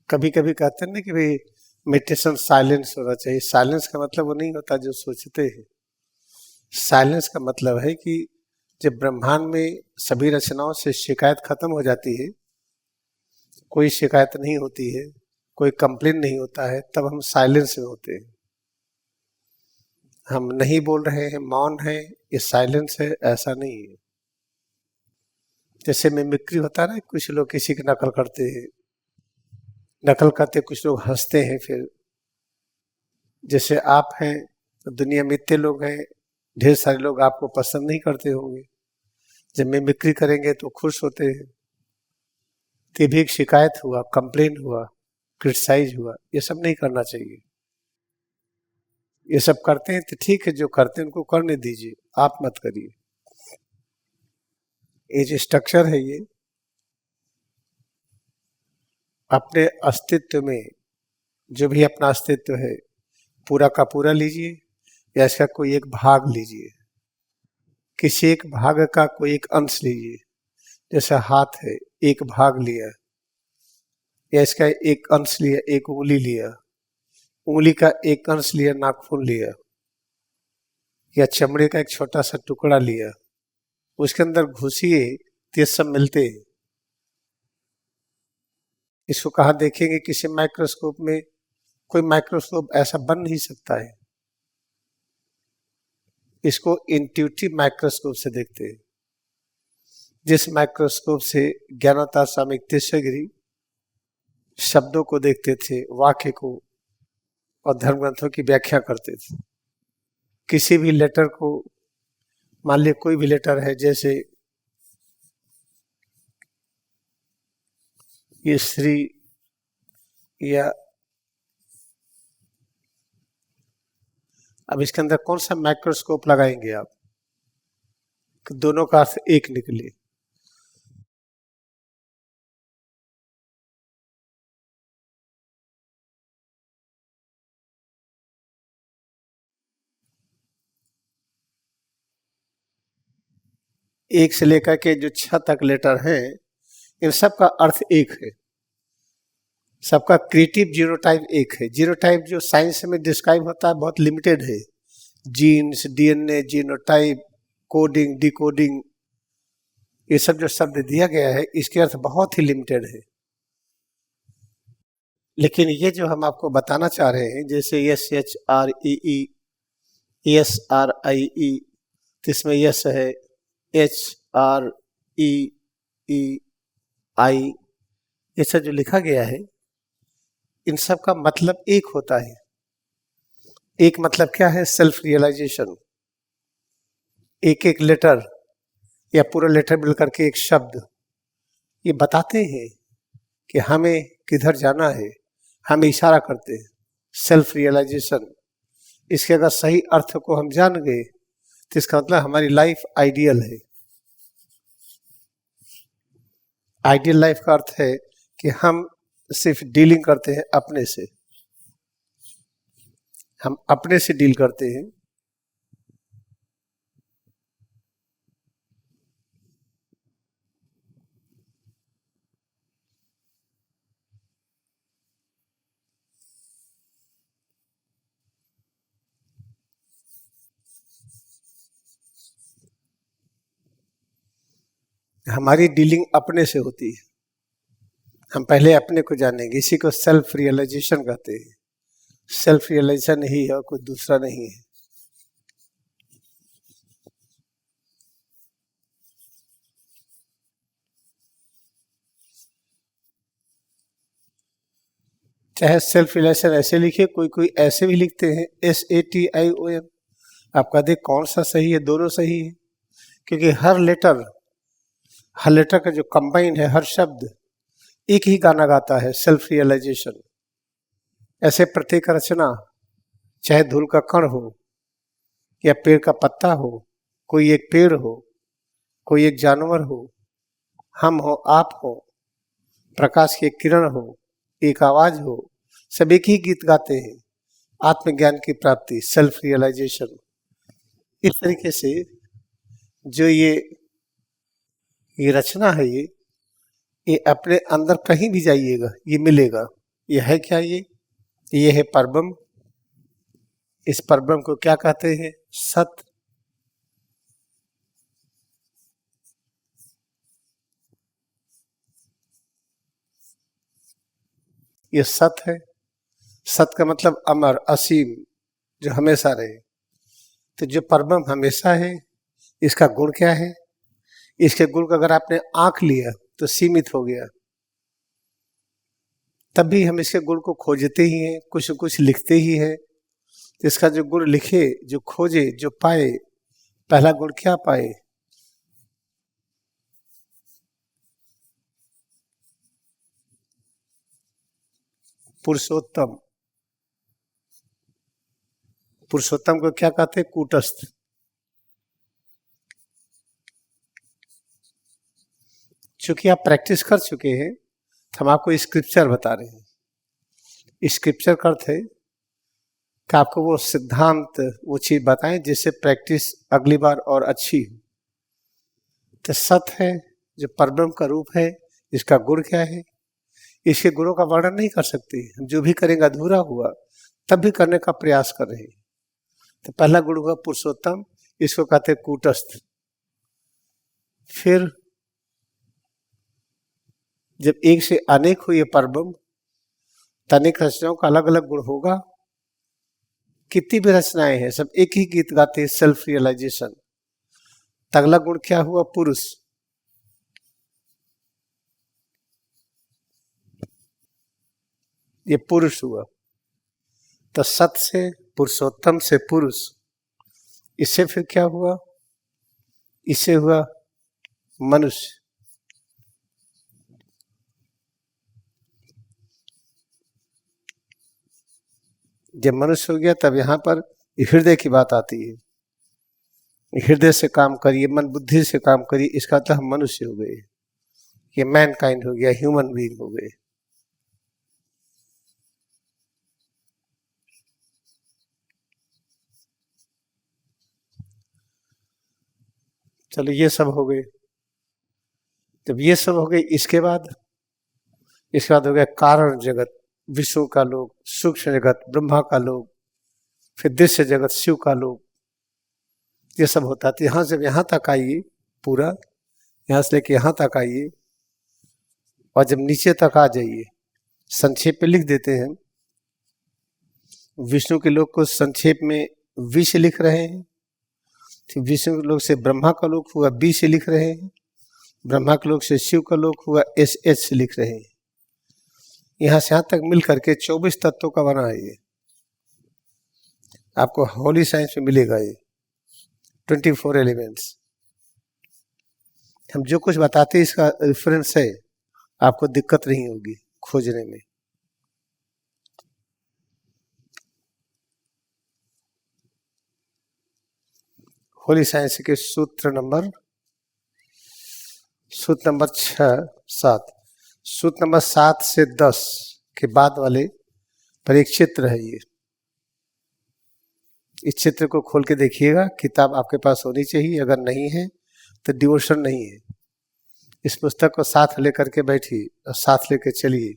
कभी कभी कहते हैं ना कि भाई मेडिटेशन साइलेंस होना चाहिए। साइलेंस का मतलब वो नहीं होता जो सोचते हैं। साइलेंस का मतलब है कि जब ब्रह्मांड में सभी रचनाओं से शिकायत खत्म हो जाती है, कोई शिकायत नहीं होती है, कोई कंप्लेन नहीं होता है, तब हम साइलेंस में होते हैं। हम नहीं बोल रहे हैं, मौन है, ये साइलेंस है, ऐसा नहीं है। जैसे मिमिक्री होता है ना, कुछ लोग किसी की नकल करते हैं, नकल करते कुछ लोग हंसते हैं। फिर जैसे आप हैं तो दुनिया में इतने लोग हैं, ढेर सारे लोग आपको पसंद नहीं करते होंगे। जब मिमिक्री करेंगे तो खुश होते हैं। तो भी एक शिकायत हुआ, कंप्लेन हुआ, क्रिटिसाइज हुआ। ये सब नहीं करना चाहिए। ये सब करते हैं तो ठीक है, जो करते हैं उनको करने दीजिए, आप मत करिए। ये जो स्ट्रक्चर है, ये अपने अस्तित्व में जो भी अपना अस्तित्व है पूरा का पूरा लीजिए या इसका कोई एक भाग लीजिए। किसी एक भाग का कोई एक अंश लीजिए। जैसे हाथ है, एक भाग लिया या इसका एक अंश लिया, एक उंगली लिया, उंगली का एक अंश लिया, नाखून लिया या चमड़े का एक छोटा सा टुकड़ा लिया, उसके अंदर घुसिए तो ये सब मिलते हैं। इसको कहाँ देखेंगे किसी माइक्रोस्कोप में? कोई माइक्रोस्कोप ऐसा बन नहीं सकता है। इसको इंट्यूटिव माइक्रोस्कोप से देखते हैं। जिस माइक्रोस्कोप से ज्ञानता स्वामी तीसरे शब्दों को देखते थे, वाक्य को, और धर्म ग्रंथों की व्याख्या करते थे। किसी भी लेटर को, मान लिया कोई भी लेटर है, जैसे ये श्री या, अब इसके अंदर कौन सा माइक्रोस्कोप लगाएंगे आप कि दोनों का अर्थ एक निकले? एक से लेकर के जो 6 तक लेटर हैं, इन सब का अर्थ एक है। सबका क्रिएटिव जीनोटाइप एक है। जीनोटाइप जो साइंस में डिस्क्राइब होता है बहुत लिमिटेड है। Genes, DNA, genotype, coding, decoding, ये सब जो शब्द दिया गया है इसके अर्थ बहुत ही लिमिटेड है। लेकिन ये जो हम आपको बताना चाह रहे हैं, जैसे SHREE, SRIE, तो इसमें यस है, HREEI, ये सब जो लिखा गया है, इन सब का मतलब एक होता है। एक मतलब क्या है? Self realization. एक एक लेटर या पूरा लेटर मिलकर के एक शब्द ये बताते हैं कि हमें किधर जाना है, हमें इशारा करते हैं। सेल्फ रियलाइजेशन, इसके अगर सही अर्थ को हम जान गए तो इसका मतलब हमारी लाइफ आइडियल है। आइडियल लाइफ का अर्थ है कि हम सिर्फ डीलिंग करते हैं अपने से, हम अपने से डील करते हैं। हमारी डीलिंग अपने से होती है। हम पहले अपने को जानेंगे, इसी को सेल्फ रियलाइजेशन कहते हैं। सेल्फ रियलाइजेशन ही है, कोई दूसरा नहीं है। चाहे सेल्फ रियलाइजेशन ऐसे लिखे, कोई कोई ऐसे भी लिखते हैं, SATION। आप कहते हैं कौन सा सही है? दोनों सही है, क्योंकि हर लेटर का जो कंबाइन है, हर शब्द एक ही गाना गाता है, सेल्फ रियलाइजेशन। ऐसे प्रत्येक रचना, चाहे धूल का कण हो या पेड़ का पत्ता हो, कोई एक पेड़ हो, कोई एक जानवर हो, हम हो, आप हो, प्रकाश की एक किरण हो, एक आवाज हो, सब एक ही गीत गाते हैं, आत्मज्ञान की प्राप्ति, सेल्फ रियलाइजेशन। इस तरीके से जो ये रचना है, ये अपने अंदर कहीं भी जाइएगा ये मिलेगा। ये है क्या? ये है परब्रह्म। इस परब्रह्म को क्या कहते हैं? सत। ये सत है। सत का मतलब अमर, असीम, जो हमेशा रहे। तो जो परब्रह्म हमेशा है, इसका गुण क्या है? इसके गुण का अगर आपने आंक लिया तो सीमित हो गया। तब भी हम इसके गुण को खोजते ही हैं, कुछ न कुछ लिखते ही हैं। तो इसका जो गुण लिखे, जो खोजे, जो पाए, पहला गुण क्या पाए? पुरुषोत्तम। पुरुषोत्तम को क्या कहते हैं? कूटस्थ। चूंकि आप प्रैक्टिस कर चुके हैं, हम आपको स्क्रिप्चर बता रहे हैं। स्क्रिप्चर का अर्थ है कि आपको वो सिद्धांत, वो चीज बताएं जिससे प्रैक्टिस अगली बार और अच्छी हो। तो सत है, जो परब्रह्म का रूप है, इसका गुण क्या है? इसके गुणों का वर्णन नहीं कर सकते। हम जो भी करेंगे अधूरा हुआ, तब भी करने का प्रयास कर रहे हैं। तो पहला गुण हुआ पुरुषोत्तम, इसको कहते हैं कूटस्थ। फिर जब एक से अनेक हुई परब्रह्म, तो अनेक रचनाओं का अलग अलग गुण होगा। कितनी भी रचनाएं हैं, सब एक ही गीत गाते हैं, सेल्फ रियलाइजेशन। अगला गुण क्या हुआ? पुरुष। ये पुरुष हुआ। तो सत से पुरुषोत्तम से पुरुष, इससे फिर क्या हुआ? इससे हुआ मनुष्य। जब मनुष्य हो गया, तब यहां पर हृदय की बात आती है। हृदय से काम करिए, मन बुद्धि से काम करिए, इसका तो हम मनुष्य हो गए। ये मैनकाइंड हो गया, ह्यूमन बीइंग हो गए। चलो ये सब हो गए। जब ये सब हो गए, इसके बाद हो गया कारण जगत, विष्णु का लोक, सूक्ष्म जगत, ब्रह्मा का लोक, फिर दृश्य जगत, शिव का लोक। ये सब होता है। यहां से यहां तक आइए, पूरा यहां से लेके यहां तक आइए, और जब नीचे तक आ जाइए, संक्षेप में लिख देते हैं। विष्णु के लोक को संक्षेप में वी से लिख रहे हैं। विष्णु के लोक से ब्रह्मा का लोक हुआ, बी से लिख रहे हैं। ब्रह्मा के लोक से शिव का लोक हुआ, एस एच से लिख रहे हैं। यहां से यहां तक मिल करके 24 तत्वों का बना है ये। आपको होली साइंस में मिलेगा ये 24 एलिमेंट्स। हम जो कुछ बताते हैं, इसका रेफरेंस है, आपको दिक्कत नहीं होगी खोजने में। होली साइंस के सूत्र नंबर 6, 7। सूत्र नंबर 7 से 10 के बाद वाले पर एक चित्र है ये। इस चित्र को खोल के देखिएगा। किताब आपके पास होनी चाहिए, अगर नहीं है तो डिवोशन नहीं है। इस पुस्तक को साथ लेकर के बैठिए और साथ लेकर चलिए।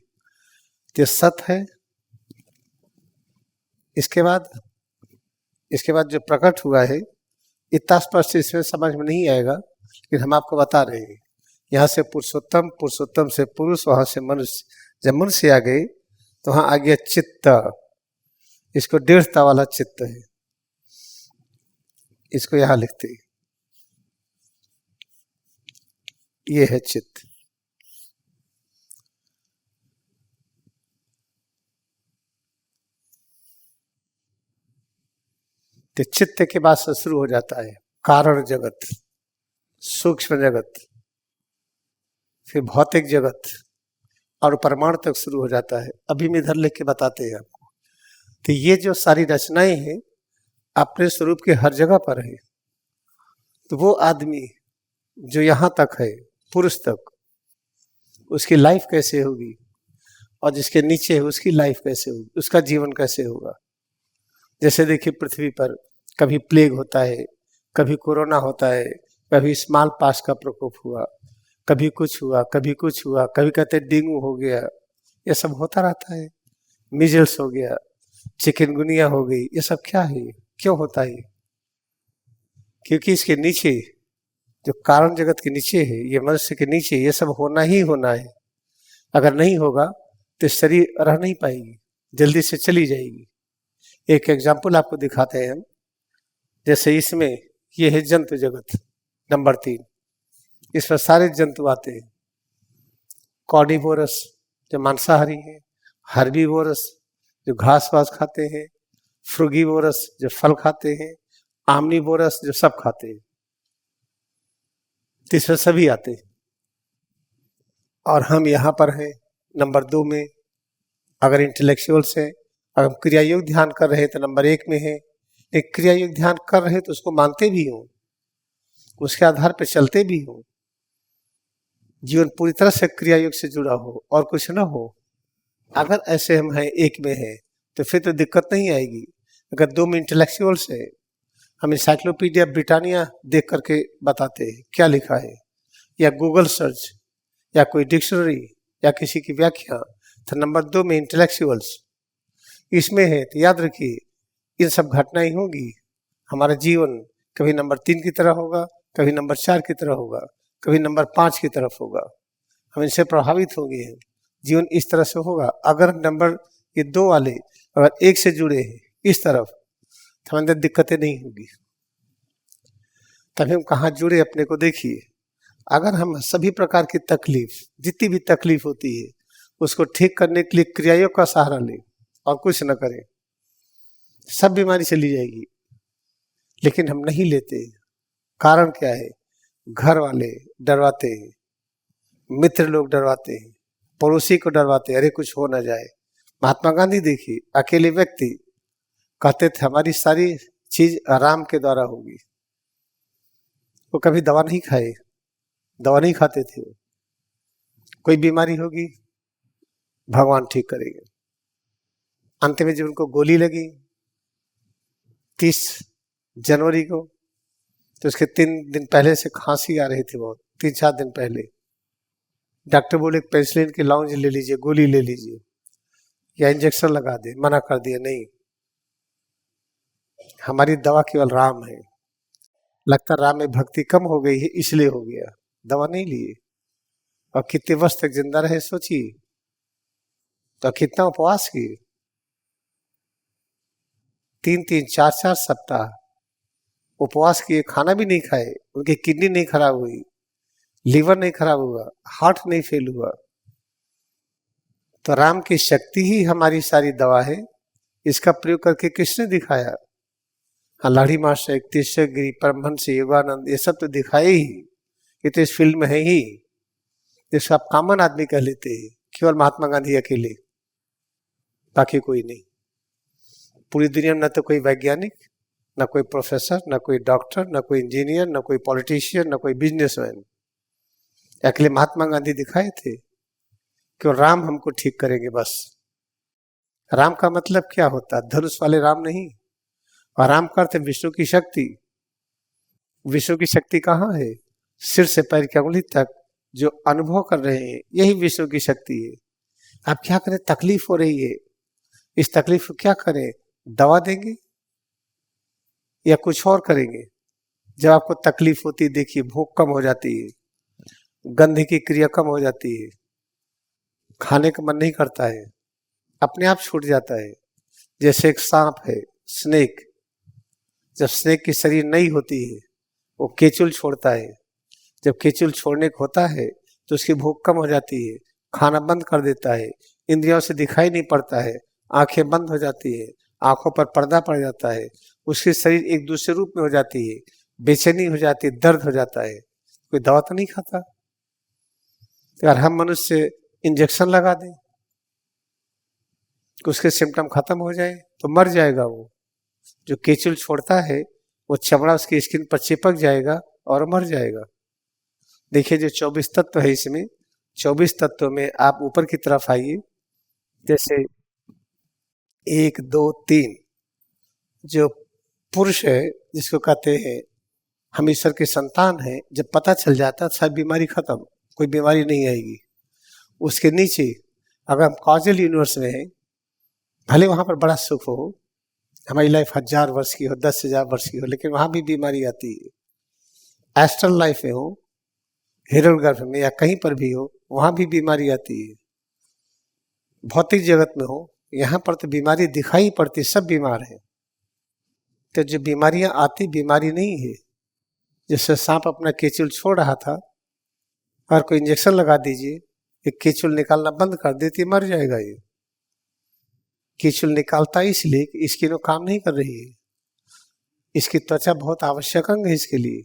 ये सत है। इसके बाद जो प्रकट हुआ है, इतना स्पष्ट इसमें समझ में नहीं आएगा, लेकिन हम आपको बता रहे हैं। यहाँ से पुरुषोत्तम, पुरुषोत्तम से पुरुष, वहां से मनुष्य। जब मनुष्य आ गए तो वहां आ गया चित्त। इसको 1.5 वाला चित्त है, इसको यहां लिखते हैं। ये है चित्त। तो चित्त के बाद से शुरू हो जाता है कारण जगत, सूक्ष्म जगत, फिर भौतिक जगत और परमाणु तक शुरू हो जाता है। अभी मैं इधर लिख के बताते हैं आपको। तो ये जो सारी रचनाएं हैं, अपने स्वरूप के हर जगह पर है। तो वो आदमी जो यहां तक है, पुरुष तक, उसकी लाइफ कैसे होगी, और जिसके नीचे है उसकी लाइफ कैसे होगी, उसका जीवन कैसे होगा। जैसे देखिए, पृथ्वी पर कभी प्लेग होता है, कभी कोरोना होता है, कभी स्मॉल पॉक्स का प्रकोप हुआ, कभी कुछ हुआ, कभी कुछ हुआ, कभी कहते डेंगू हो गया। ये सब होता रहता है। मीजल्स हो गया, चिकनगुनिया हो गई, ये सब क्या है, क्यों होता है? क्योंकि इसके नीचे जो कारण जगत के नीचे है, ये मनुष्य के नीचे ये सब होना ही होना है। अगर नहीं होगा तो शरीर रह नहीं पाएगी, जल्दी से चली जाएगी। एक एग्जाम्पल आपको दिखाते हैं हम। जैसे इसमें ये है जंतु जगत नंबर 3, इसमें सारे जंतु आते हैं। कॉर्निवोरस जो मांसाहारी है, हर्बीवोरस जो घास वास खाते हैं, फ्रूगीवोरस जो फल खाते हैं, आमनीवोरस जो सब खाते हैं, तीसरे सभी आते हैं। और हम यहाँ पर हैं नंबर 2 में। अगर इंटेलेक्चुअल्स है, अगर क्रिया योग ध्यान कर रहे तो नंबर 1 में है। एक क्रिया योग ध्यान कर रहे तो उसको मानते भी हो, उसके आधार पर चलते भी हो, जीवन पूरी तरह से क्रिया योग से जुड़ा हो और कुछ ना हो। अगर ऐसे हम हैं 1 में है तो फिर तो दिक्कत नहीं आएगी। अगर 2 में इंटेलेक्चुअल्स है, हम इंसाइक्लोपीडिया ब्रिटानिया देख करके बताते हैं क्या लिखा है, या गूगल सर्च या कोई डिक्शनरी या किसी की व्याख्या, तो नंबर 2 में इंटेलेक्चुअल्स इसमें है। तो याद रखिए इन सब घटनाएं होगी, हमारा जीवन कभी नंबर 3 की तरह होगा, कभी नंबर 4 की तरह होगा, कभी नंबर 5 की तरफ होगा। हम इनसे प्रभावित होंगे, जीवन इस तरह से होगा। अगर नंबर ये 2 वाले अगर 1 से जुड़े हैं इस तरफ तो हमारे अंदर दिक्कतें नहीं होगी। तभी हम कहाँ जुड़े अपने को देखिए। अगर हम सभी प्रकार की तकलीफ, जितनी भी तकलीफ होती है, उसको ठीक करने के लिए क्रियायोग का सहारा लें और कुछ न करें, सब बीमारी चली जाएगी। लेकिन हम नहीं लेते। कारण क्या है? घर वाले डरवाते हैं, मित्र लोग डरवाते हैं, पड़ोसी को डरवाते हैं, अरे कुछ हो ना जाए। महात्मा गांधी देखिए, अकेले व्यक्ति कहते थे हमारी सारी चीज आराम के द्वारा होगी। वो कभी दवा नहीं खाए, दवा नहीं खाते थे। कोई बीमारी होगी भगवान ठीक करेंगे। अंत में जब उनको गोली लगी 30 जनवरी को, तो उसके 3 दिन पहले से खांसी आ रही थी बहुत, 3-4 दिन पहले। डॉक्टर बोले पेनिसिलिन की लाउंज ले लीजिए, गोली ले लीजिए या इंजेक्शन लगा दे, मना कर दिया नहीं, हमारी दवा केवल राम है। लगता राम में भक्ति कम हो गई है इसलिए हो गया, दवा नहीं लिए। और कितने वर्ष तक जिंदा रहे सोचिए, तो कितना उपवास किए, 3-3, 4-4 सप्ताह उपवास किए, खाना भी नहीं खाए। उनकी किडनी नहीं खराब हुई, लीवर नहीं खराब हुआ, हार्ट नहीं फेल हुआ। तो राम की शक्ति ही हमारी सारी दवा है। इसका प्रयोग करके किसने दिखाया? हाँ, लाड़ी मास्टर, एक तीर्थगिरी, परमहंस, योगानंद, ये सब तो दिखाए ही। ये तो इस फील्ड में है ही, जिसको आप कॉमन आदमी कह लेते हैं। केवल महात्मा गांधी अकेले, बाकी कोई नहीं। पूरी दुनिया में न तो कोई वैज्ञानिक, न कोई प्रोफेसर, न कोई डॉक्टर, न कोई इंजीनियर, न कोई पॉलिटिशियन, न कोई बिजनेसमैन। अकेले महात्मा गांधी दिखाए थे कि राम हमको ठीक करेंगे बस। राम का मतलब क्या होता? धनुष वाले राम नहीं। और राम का अर्थ है विष्णु की शक्ति। विष्णु की शक्ति कहाँ है? सिर से पैर की अंगुली तक जो अनुभव कर रहे हैं, यही विष्णु की शक्ति है। आप क्या करें? तकलीफ हो रही है, इस तकलीफ को क्या करें? दवा देंगे या कुछ और करेंगे? जब आपको तकलीफ होती है, देखिए भूख कम हो जाती है, गंध की क्रिया कम हो जाती है, खाने का मन नहीं करता है, अपने आप छूट जाता है। जैसे एक सांप है, स्नेक, जब स्नेक की शरीर नहीं होती है वो केचुल छोड़ता है। जब केचुल छोड़ने को होता है तो उसकी भूख कम हो जाती है, खाना बंद कर देता है, इंद्रियों से दिखाई नहीं पड़ता है, आंखें बंद हो जाती है, आंखों पर पर्दा पड़ जाता है, उसकी शरीर एक दूसरे रूप में हो जाती है, बेचैनी हो जाती है, दर्द हो जाता है। कोई दवा तो नहीं खाता। तो अगर हम मनुष्य इंजेक्शन लगा दें कि उसके सिम्टम खत्म हो जाए तो मर जाएगा वो। जो केचुल छोड़ता है वो चमड़ा उसकी स्किन पर चिपक जाएगा और मर जाएगा। देखिए जो 24 तत्व है, इसमें 24 तत्वों में आप ऊपर की तरफ आइए। जैसे 1, 2, 3 जो पुरुष है, जिसको कहते हैं हम ईश्वर के संतान हैं, जब पता चल जाता सब बीमारी खत्म, कोई बीमारी नहीं आएगी। उसके नीचे अगर हम कॉजल यूनिवर्स में हैं भले वहां पर बड़ा सुख हो, हमारी लाइफ 1000 वर्ष की हो, 10,000 वर्ष की हो, लेकिन वहां भी बीमारी आती है। एस्ट्रल लाइफ में हो, हिरण्य गर्भ में या कहीं पर भी हो, वहां भी बीमारी आती है। भौतिक जगत में हो, यहाँ पर तो बीमारी दिखाई पड़ती, सब बीमार है। तो जो बीमारियां आती बीमारी नहीं है। जैसे सांप अपना केचुल छोड़ रहा था और कोई इंजेक्शन लगा दीजिए, ये केचुल निकालना बंद कर देती, मर जाएगा। ये केचुल निकालता इसलिए कि इसकी नो काम नहीं कर रही है। इसकी त्वचा बहुत आवश्यक अंग है इसके लिए।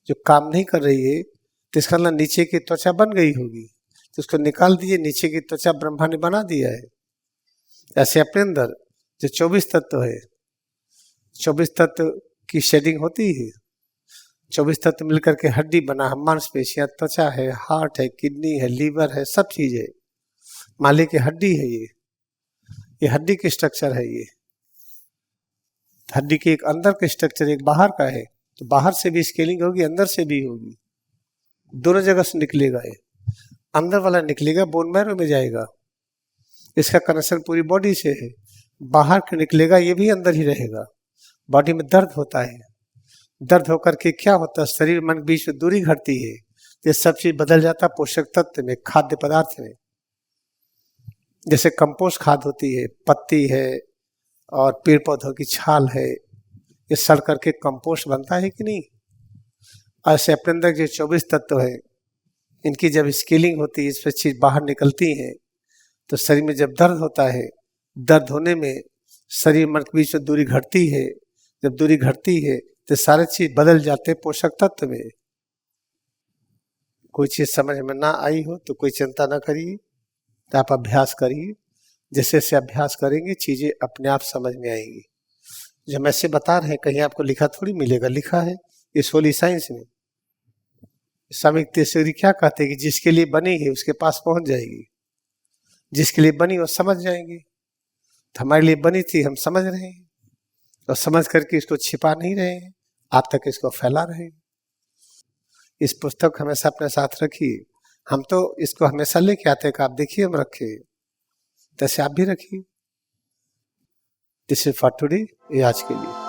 जो काम नहीं कर रही है तो इसका मतलब नीचे की त्वचा बन गई होगी, तो उसको निकाल दीजिए, नीचे की त्वचा ब्रह्मा ने बना दिया है। ऐसे अपने अंदर जो 24 तत्व है, 24 तत्व की शेडिंग होती है। 24 तत्व मिलकर के हड्डी बना है, मांसपेशियां, त्वचा है, हार्ट है, किडनी है, लीवर है, सब चीज है। मालिक की हड्डी है ये हड्डी की स्ट्रक्चर है। ये हड्डी के एक अंदर का स्ट्रक्चर, एक बाहर का है। तो बाहर से भी स्केलिंग होगी, अंदर से भी होगी, दोनों जगह से निकलेगा। ये अंदर वाला निकलेगा, बोन मैरो में जाएगा, इसका कनेक्शन पूरी बॉडी से है। बाहर का निकलेगा, ये भी अंदर ही रहेगा। बॉडी में दर्द होता है, दर्द होकर के क्या होता है, शरीर मन के बीच में दूरी घटती है। ये सब चीज बदल जाता पोषक तत्व में, खाद्य पदार्थ में। जैसे कंपोस्ट खाद होती है, पत्ती है और पेड़ पौधों की छाल है, ये सड़ करके कंपोस्ट बनता है कि नहीं। ऐसे अपने अंदर जो 24 तत्व है, इनकी जब स्केलिंग होती है, इस पर चीज बाहर निकलती है, तो शरीर में जब दर्द होता है, दर्द होने में शरीर मन के बीच में दूरी घटती है। जब दूरी घटती है तो सारे चीज बदल जाते हैं पोषक तत्व में। कोई चीज समझ में ना आई हो तो कोई चिंता ना करिए, तो आप अभ्यास करिए। जैसे जैसे अभ्यास करेंगे चीजें अपने आप समझ में आएंगी। जो हम ऐसे बता रहे हैं, कहीं आपको लिखा थोड़ी मिलेगा, लिखा है इस होली साइंस में। स्वामी तेश्वरी क्या कहते हैं कि जिसके लिए बनी है उसके पास पहुंच जाएगी, जिसके लिए बनी वो समझ जाएंगे। तो हमारे लिए बनी थी, हम समझ रहे हैं, और समझ करके इसको छिपा नहीं रहे हैं, आप तक इसको फैला रहे हैं। इस पुस्तक हमेशा अपने साथ रखिए। हम तो इसको हमेशा लेके आते हैं कि आप देखिए हम रखे, तैसे आप भी रखिए। दिस इज फॉर टुडे, ये आज के लिए।